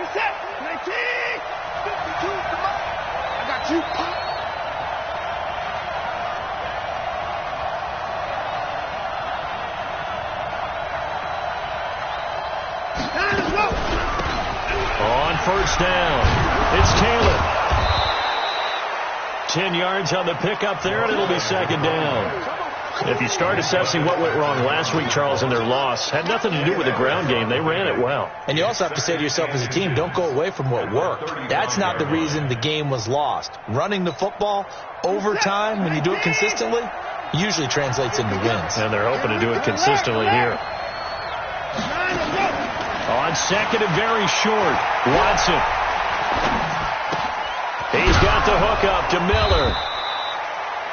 I got you, Pop. On first down, it's Taylor. 10 yards on the pickup there, and it'll be second down. If you start assessing what went wrong last week, Charles, in their loss, had nothing to do with the ground game. They ran it well. And you also have to say to yourself as a team, don't go away from what worked. That's not the reason the game was lost. Running the football over time, when you do it consistently, usually translates into wins. And they're hoping to do it consistently here. On second and very short, Watson. He's got the hook up to Miller.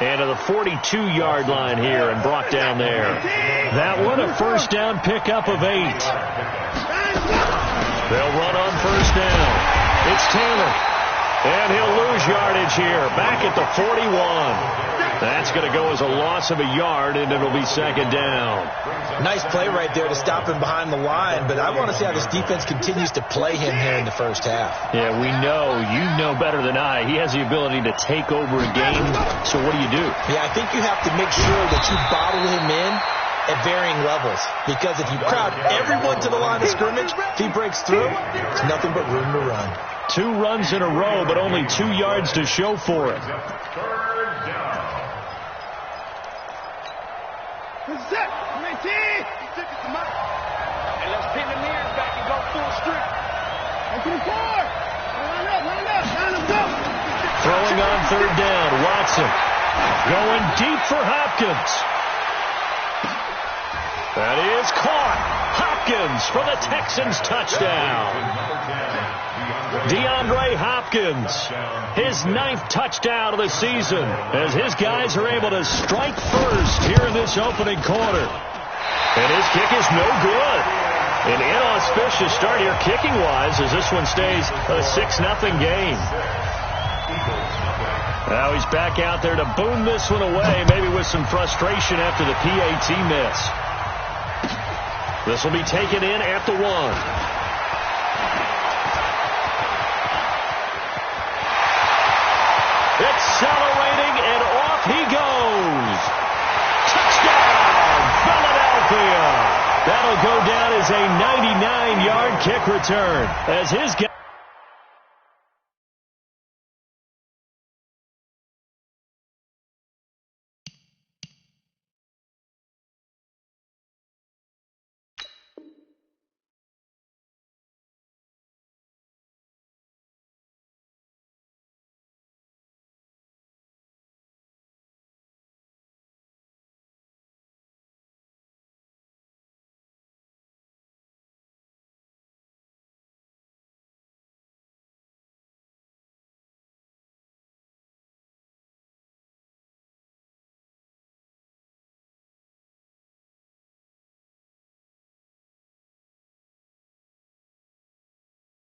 And to the 42-yard line here and brought down there. That one a first down pickup of 8. They'll run on first down. It's Taylor. And he'll lose yardage here. Back at the 41. That's going to go as a loss of a yard, and it'll be second down. Nice play right there to stop him behind the line, but I want to see how this defense continues to play him here in the first half. Yeah, we know. You know better than I. He has the ability to take over a game, so what do you do? Yeah, I think you have to make sure that you bottle him in at varying levels, because if you crowd everyone to the line of scrimmage, if he breaks through, there's nothing but room to run. 2 runs in a row, but only 2 yards to show for it. And let's pin the mirrors back and go full strip. Throwing on third down, Watson. Going deep for Hopkins. That is caught. Hopkins for the Texans touchdown. DeAndre Hopkins, his 9th touchdown of the season, as his guys are able to strike first here in this opening quarter. And his kick is no good. An inauspicious start here kicking-wise as this one stays a 6-0 game. Now he's back out there to boom this one away, maybe with some frustration after the PAT miss. This will be taken in at the 1. Accelerating, and off he goes. Touchdown, Philadelphia. That'll go down as a 99-yard kick return as his guy.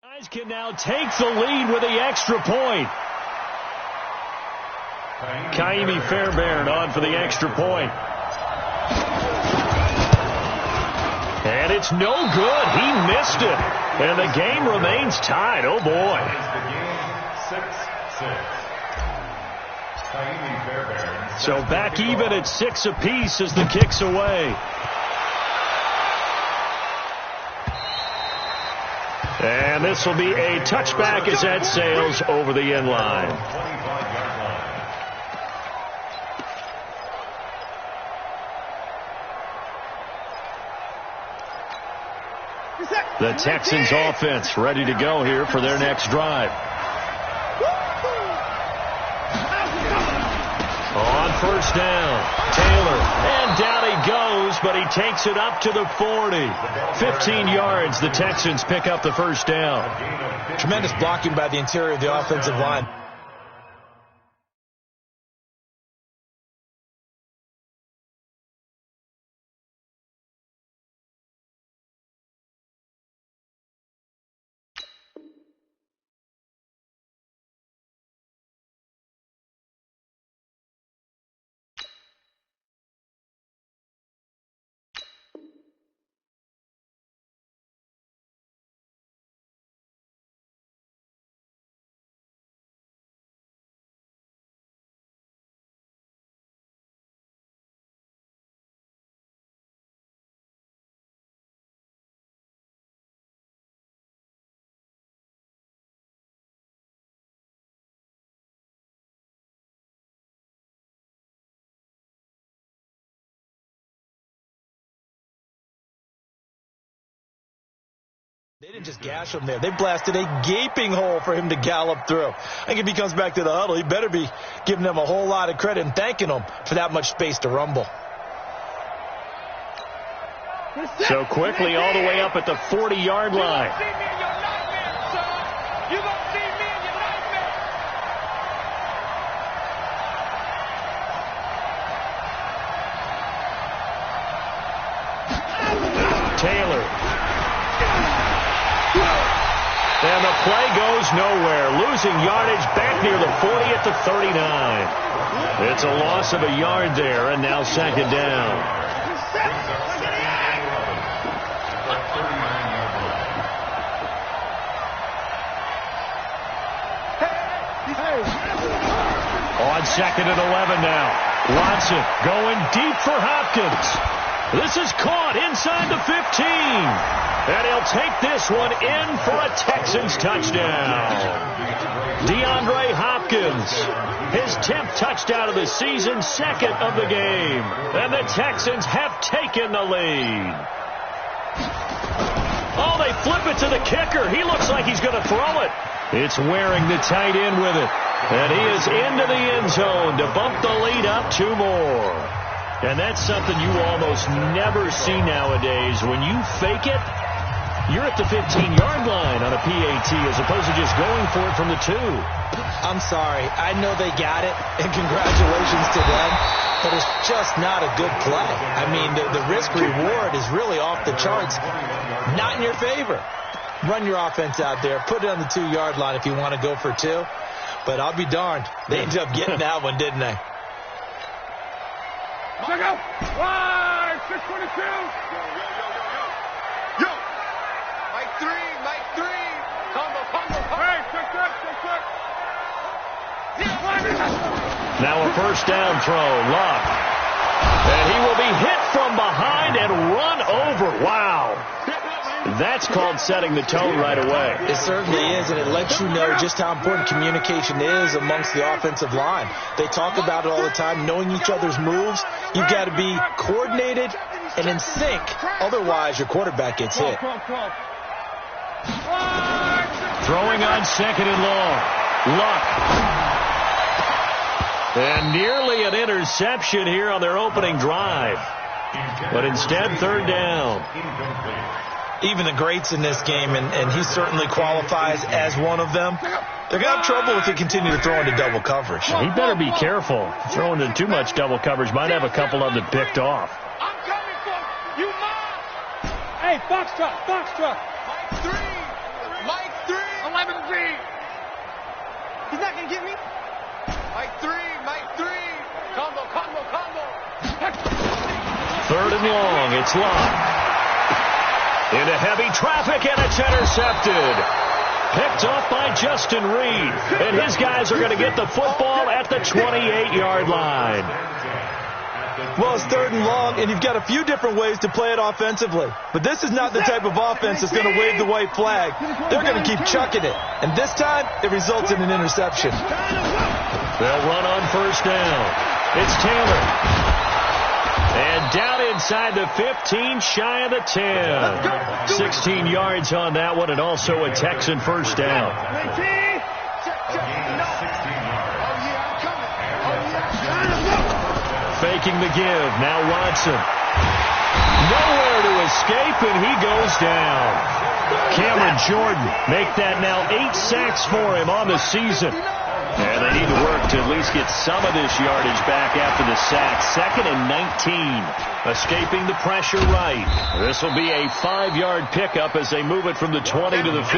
Guys can now take the lead with the extra point. Kaimi Fairbairn on for the extra point. And it's no good. He missed it. And the game remains tied. Oh, boy. So back even at 6 apiece as the kick's away. And this will be a touchback as that sails over the end line. The Texans offense ready to go here for their next drive. On first down, Taylor, and down he goes, but he takes it up to the 40. 15 yards, the Texans pick up the first down. Tremendous blocking by the interior of the offensive line. They didn't just gash him there. They blasted a gaping hole for him to gallop through. I think if he comes back to the huddle, he better be giving them a whole lot of credit and thanking them for that much space to rumble. So quickly all the way up at the 40-yard line. Taylor. And the play goes nowhere. Losing yardage back near the 40 at the 39. It's a loss of a yard there, and now second down. On second and 11 now. Watson going deep for Hopkins. This is caught inside the 15. And he'll take this one in for a Texans touchdown. DeAndre Hopkins, his 10th touchdown of the season, second of the game. And the Texans have taken the lead. Oh, they flip it to the kicker. He looks like he's going to throw it. It's wearing the tight end with it. And he is into the end zone to bump the lead up 2 more. And that's something you almost never see nowadays. When you fake it, you're at the 15-yard line on a PAT as opposed to just going for it from the 2. I'm sorry. I know they got it, and congratulations to them, but it's just not a good play. I mean, the risk-reward is really off the charts. Not in your favor. Run your offense out there. Put it on the 2-yard line if you want to go for 2. But I'll be darned. They ended up getting that one, didn't they? Check out. Wide, 622. Yo. Mike 3. Combo. Hey, check. Now a first down throw. Luck. And he will be hit from behind and run over. Wow. That's called setting the tone right away. It certainly is, and it lets you know just how important communication is amongst the offensive line. They talk about it all the time, knowing each other's moves. You've got to be coordinated and in sync. Otherwise, your quarterback gets hit. Throwing on second and long. Luck. And nearly an interception here on their opening drive. But instead, third down. Even the greats in this game, and he certainly qualifies as one of them, they're going to have trouble if they continue to throw into double coverage. He better be careful. Throwing into too much double coverage might have a couple of them picked off. I'm coming for you, Mom. Hey, Foxtrot. Mike 3. 11Z. He's not going to get me. Mike 3. Combo. Third and long. It's Locke. Into heavy traffic, and it's intercepted. Picked off by Justin Reed. And his guys are going to get the football at the 28-yard line. Well, it's third and long, and you've got a few different ways to play it offensively. But this is not the type of offense that's going to wave the white flag. They're going to keep chucking it. And this time, it results in an interception. They'll run on first down. It's Taylor. And down inside the 15, shy of the 10. 16 yards on that one, and also a Texan first down. Faking the give. Now Watson. Nowhere to escape, and he goes down. Cameron Jordan make that now 8 sacks for him on the season. And they need to work to at least get some of this yardage back after the sack. Second and 19. Escaping the pressure right. This will be a 5-yard pickup as they move it from the 20 to the 15.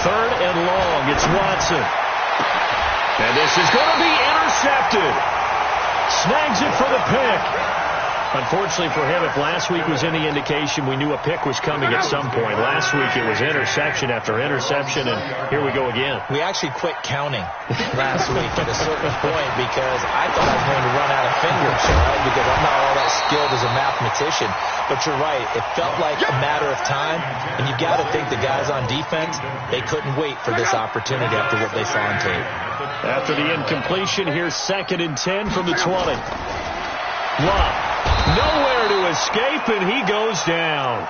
Third and long. It's Watson. And this is going to be intercepted. Snags it for the pick. Unfortunately for him, if last week was any indication, we knew a pick was coming at some point. Last week it was interception after interception, and here we go again. We actually quit counting last week at a certain point because I thought I was going to run out of fingers, right? Because I'm not all that skilled as a mathematician. But you're right. It felt like a matter of time, and you've got to think the guys on defense, they couldn't wait for this opportunity after what they saw on tape. After the incompletion, here's 2nd and 10 from the 20. Love. Nowhere to escape, and he goes down.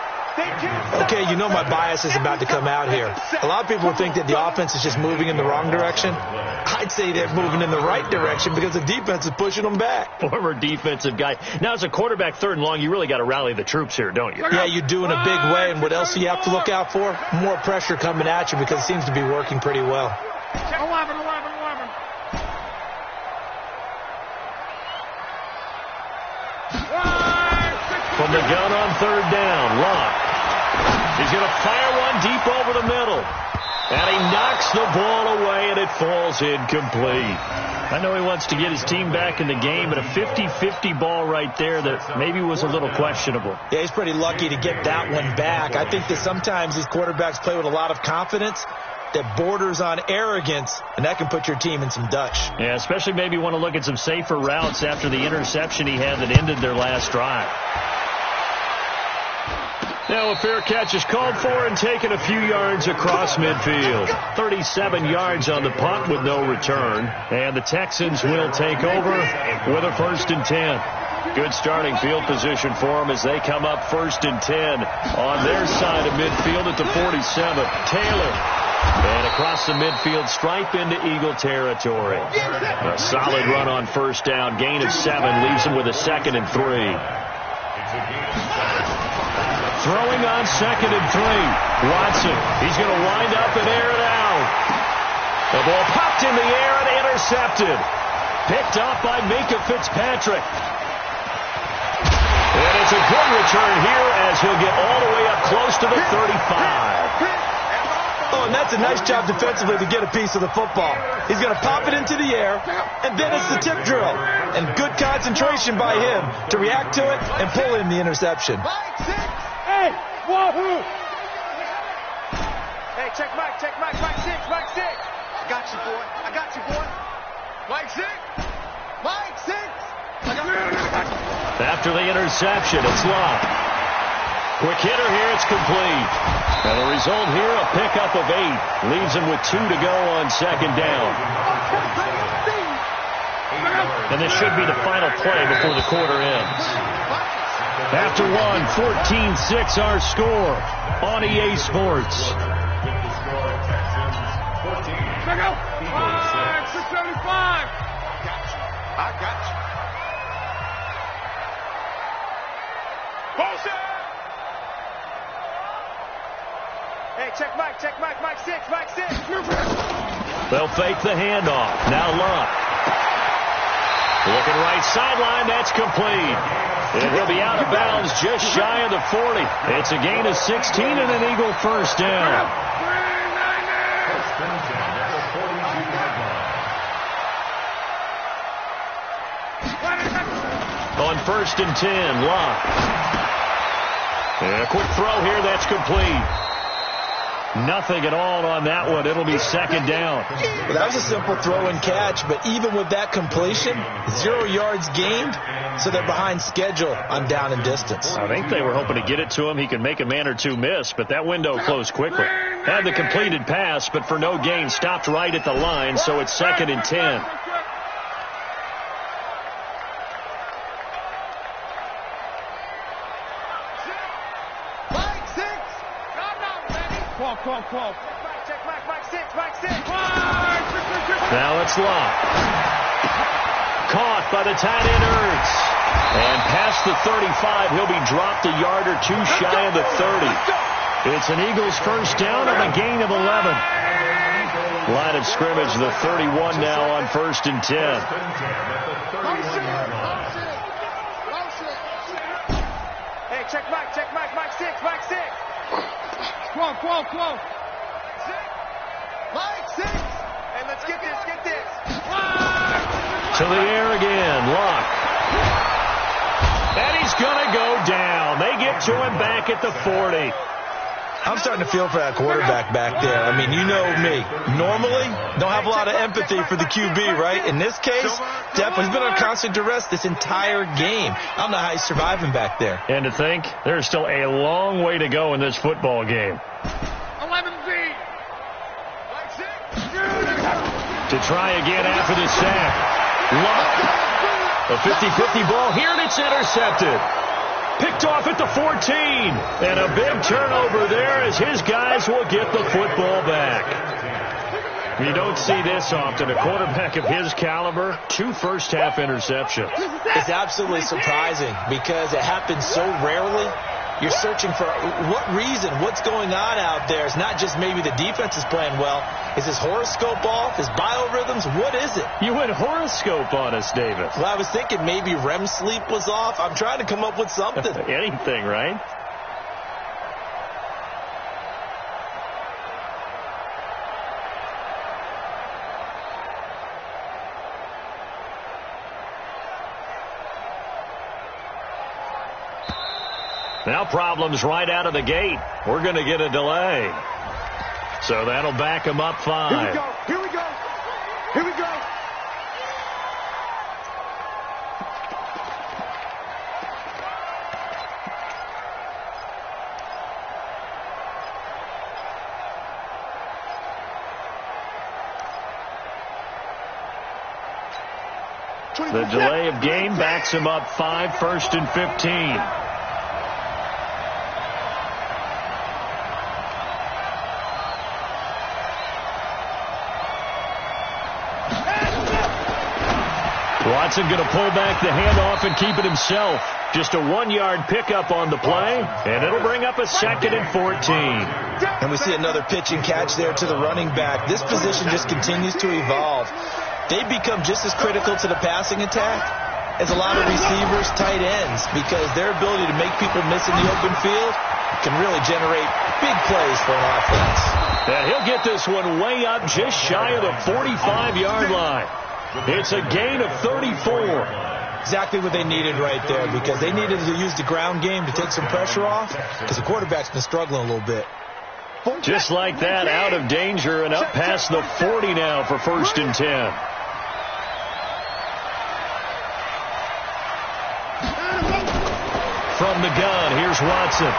Okay, you know my bias is about to come out here. A lot of people think that the offense is just moving in the wrong direction. I'd say they're moving in the right direction because the defense is pushing them back. Former defensive guy. Now, as a quarterback 3rd and long, you really got to rally the troops here, don't you? Yeah, you do in a big way. And what else do you have to look out for? More pressure coming at you because it seems to be working pretty well. 11. From the gun on 3rd down, Locke. He's going to fire one deep over the middle. And he knocks the ball away, and it falls incomplete. I know he wants to get his team back in the game, but a 50-50 ball right there that maybe was a little questionable. Yeah, he's pretty lucky to get that one back. I think that sometimes these quarterbacks play with a lot of confidence that borders on arrogance, and that can put your team in some Dutch. Yeah, especially maybe want to look at some safer routes after the interception he had that ended their last drive. Now a fair catch is called for and taken a few yards across midfield. 37 yards on the punt with no return. And the Texans will take over with a 1st and 10. Good starting field position for them as they come up 1st and 10 on their side of midfield at the 47. Taylor. And across the midfield stripe into Eagle territory. A solid run on 1st down. Gain of 7 leaves him with a 2nd and 3. Throwing on 2nd and 3. Watson. He's going to wind up and air it out. The ball popped in the air and intercepted. Picked up by Minka Fitzpatrick. And it's a good return here as he'll get all the way up close to the 35. Oh, and that's a nice job defensively to get a piece of the football. He's going to pop it into the air, and then it's the tip drill. And good concentration by him to react to it and pull in the interception. Hey, wahoo! Hey, check Mike, Mike 6. I got you, boy. Mike 6. I got you. After the interception, it's Locke. Quick hitter here, it's complete. And the result here, a pickup of 8. Leaves him with 2 to go on 2nd down. And this should be the final play before the quarter ends. After 14-6 our score on EA Sports. Check out. 675. I got you. Bullshit! Hey, check Mike 6. They'll fake the handoff. Now Love. Looking right sideline, that's complete. And he'll be out of bounds just shy of the 40. It's a gain of 16 and an Eagle 1st down. On 1st and 10, Locke. And a quick throw here, that's complete. Nothing at all on that one. It'll be 2nd down. Well, that was a simple throw and catch, but even with that completion, 0 yards gained, so they're behind schedule on down and distance. I think they were hoping to get it to him. He could make a man or two miss, but that window closed quickly. Had the completed pass, but for no gain, stopped right at the line, so it's 2nd and 10. Check Mike 6. Now it's Locke. Caught by the tight end Ertz. And past the 35, he'll be dropped a yard or 2 shy of the 30. It's an Eagles 1st down on a gain of 11. Line of scrimmage, the 31 now on 1st and 10. Hey, check Mike 6. Quo. Mike 6. And let's get this. To the air again, Locke. And he's going to go down. They get to him back at the 40. I'm starting to feel for that quarterback back there. I mean, you know me. Normally, don't have a lot of empathy for the QB, right? In this case, definitely he's been on constant duress this entire game. I don't know how he's surviving back there. And to think, there's still a long way to go in this football game. 11B. To try again after the sack. Luck. A 50-50 ball here, and it's intercepted. Picked off at the 14. And a big turnover there as his guys will get the football back. You don't see this often. A quarterback of his caliber, 2 first-half interceptions. It's absolutely surprising because it happens so rarely. You're searching for what reason, what's going on out there. It's not just maybe the defense is playing well. Is his horoscope off? His biorhythms? What is it? You went horoscope on us, David. Well, I was thinking maybe REM sleep was off. I'm trying to come up with something. Anything, right? Now problems right out of the gate. We're going to get a delay. So that'll back him up 5. Here we go. Here we go. Here we go. The delay of game backs him up 5, 1st and 15. Watson going to pull back the handoff and keep it himself. Just a 1-yard pickup on the play, and it'll bring up a 2nd and 14. And we see another pitch and catch there to the running back. This position just continues to evolve. They become just as critical to the passing attack as a lot of receivers, tight ends, because their ability to make people miss in the open field can really generate big plays for an offense. And he'll get this one way up just shy of the 45-yard line. It's a gain of 34. Exactly what they needed right there, because they needed to use the ground game to take some pressure off, because the quarterback's been struggling a little bit. Just like that, out of danger and up past the 40 now for 1st and 10. From the gun, here's Watson.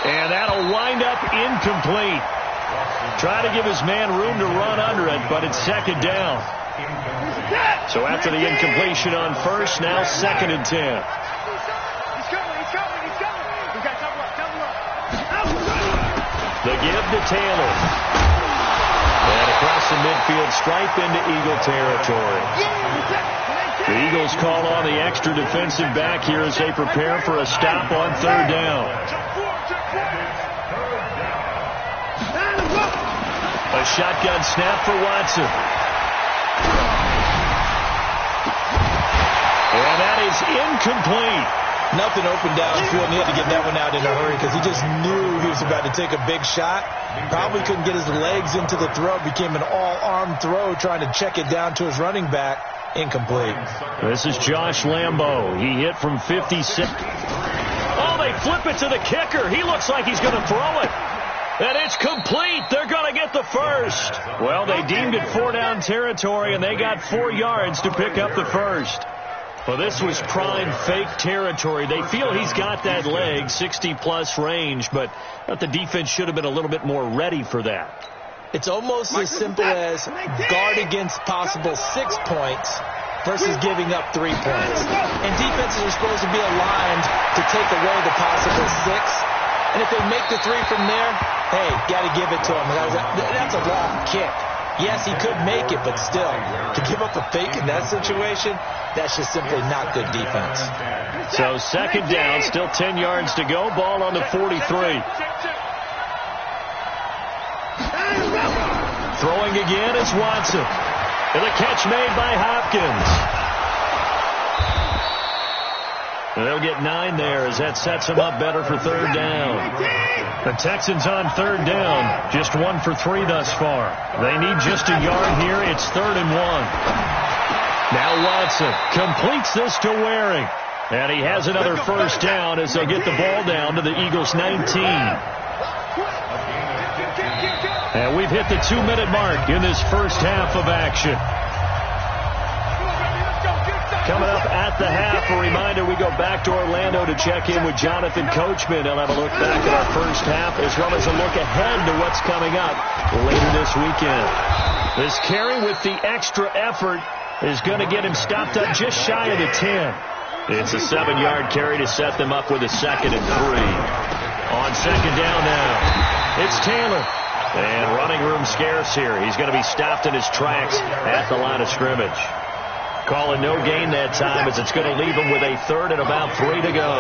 And that'll wind up incomplete. Try to give his man room to run under it, but it's 2nd down. So after the incompletion on 1st, now 2nd and 10. He's coming. We got double up. The give to Taylor. And across the midfield stripe into Eagle territory. The Eagles call on the extra defensive back here as they prepare for a stop on 3rd down. A shotgun snap for Watson. And that is incomplete. Nothing open downfield, and he had to get that one out in a hurry because he just knew he was about to take a big shot. Probably couldn't get his legs into the throw. Became an all-arm throw trying to check it down to his running back. Incomplete. This is Josh Lambo. He hit from 56. Oh, they flip it to the kicker. He looks like he's going to throw it. And it's complete. They're going to get the 1st. Well, they deemed it 4-down territory, and they got 4 yards to pick up the 1st. Well, this was prime fake territory. They feel he's got that leg, 60-plus range, but the defense should have been a little bit more ready for that. It's almost as simple as guard against possible 6 points versus giving up 3 points. And defenses are supposed to be aligned to take away the possible 6. And if they make the 3 from there, hey, got to give it to him. That's a long kick. Yes, he could make it, but still, to give up a fake in that situation, that's just simply not good defense. So 2nd down, still 10 yards to go. Ball on the 43. Throwing again is Watson. And the catch made by Hopkins. And they'll get 9 there as that sets them up better for 3rd down. The Texans on 3rd down, just 1 for 3 thus far. They need just a yard here. It's 3rd and 1. Now Watson completes this to Waring. And he has another first down as they'll get the ball down to the Eagles' 19. And we've hit the 2-minute mark in this first half of action. Coming up at the half, a reminder, we go back to Orlando to check in with Jonathan Coachman. He'll have a look back at our first half as well as a look ahead to what's coming up later this weekend. This carry with the extra effort is going to get him stopped up just shy of the 10. It's a 7-yard carry to set them up with a 2nd and 3. On second down now, it's Taylor. And running room scarce here. He's going to be stopped in his tracks at the line of scrimmage. Calling no gain that time as it's going to leave him with a 3rd and about 3 to go.